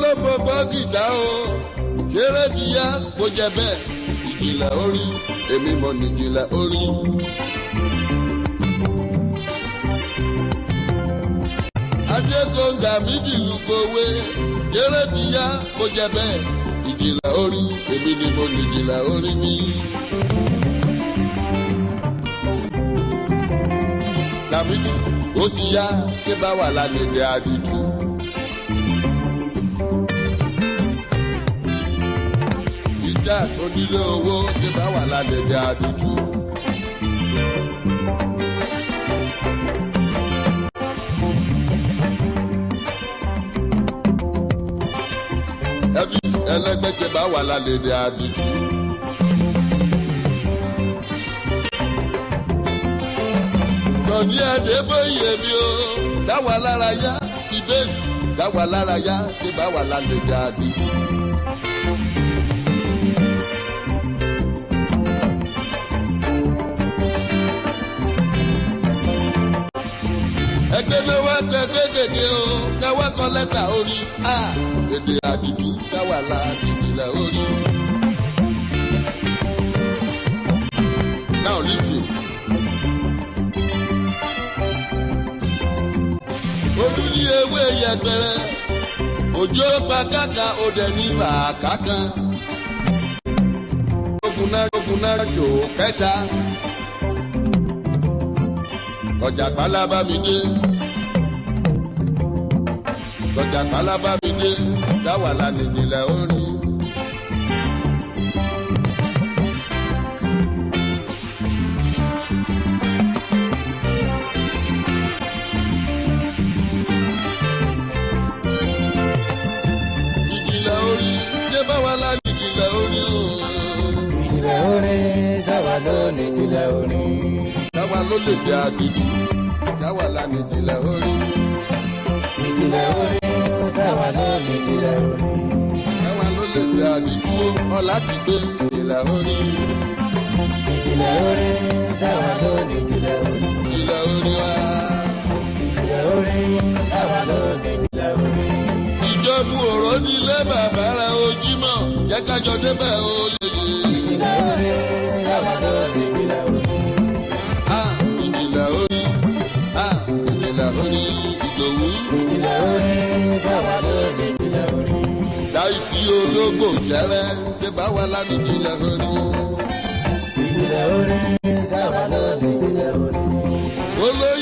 ló fọgbọ́ gìtá o ṣeré kíyá kó jẹ bẹ́ẹ̀ ìjìnlẹ̀ orí èmi mọ̀ nìjìnlẹ̀ orí. Adékọ̀ǹgà mi dìlú kòwé ṣeré kíyá kó jẹ bẹ́ẹ̀ ìjìnlẹ̀ orí èmi ni mo nìjìnlẹ̀ orí mi. Dàbídì ó ti yá ṣé bá wà lálẹ́ àdìtú. Ìjà tó nílé owó ṣé bá wà lálẹ́ àdìtú. Ẹbí ẹlẹ́gbẹ́ ṣé bá wà lálẹ́ àdìtú. Ní ẹ̀dẹ́ bóyè mi o, dáwà lára yá, ìbéèsì, dáwà lára yá, ṣé bá wà lálẹ́ jáde. Ẹgbẹ́ mi wá gbẹgbẹ́ gègé o, káwá kọ lẹ́tà orí, a, èdè àdìjú, dáwà láti ìpìlẹ̀ orí. Now listen. Ojú ní ewé yẹpẹrẹ, òjò pa káka òdẹ ní bàákà kan. Ogun náà jò kẹta. Ọjà pálábá mi dé. Ọjà pálábá mi dé. Dáwà lánìí nílẹ̀ orí. Jáwa ló lè jẹ́ àdìjú, jáwa lá ní ìjìnlẹ̀ orí. Ìjìnlẹ̀ orí, jáwa ló ní ìjìnlẹ̀ orí. Jáwa ló lè jẹ́ àdìjú, ọ̀la ti gbé ìjìnlẹ̀ orí. Ìjìnlẹ̀ orí, jáwa ló ní ìjìnlẹ̀ orí. Ìjìnlẹ̀ orí wa. Ìjìnlẹ̀ orí, jáwa ló ní ìjìnlẹ̀ orí. Ìjọba òró nílé bàbá rẹ̀ Ojímọ̀, jẹ́ kájọ débẹ̀ oyè. Ìjìnlẹ̀ orí, jáwa ló ní ìjìnlẹ̀ orí. Ìjìnlẹ̀ orí, ìjìnlẹ̀ orí Ìdòwú. Ìjìnlẹ̀ orí, jáwa ló ní ìjìnlẹ̀ orí. Láìsí ológbò jẹ́rẹ́, ṣé bá wà lánìí ìjìnlẹ̀ orí. Ìjìnlẹ̀ orí, jáwa ló ní ìjìnlẹ̀ orí. Olóyè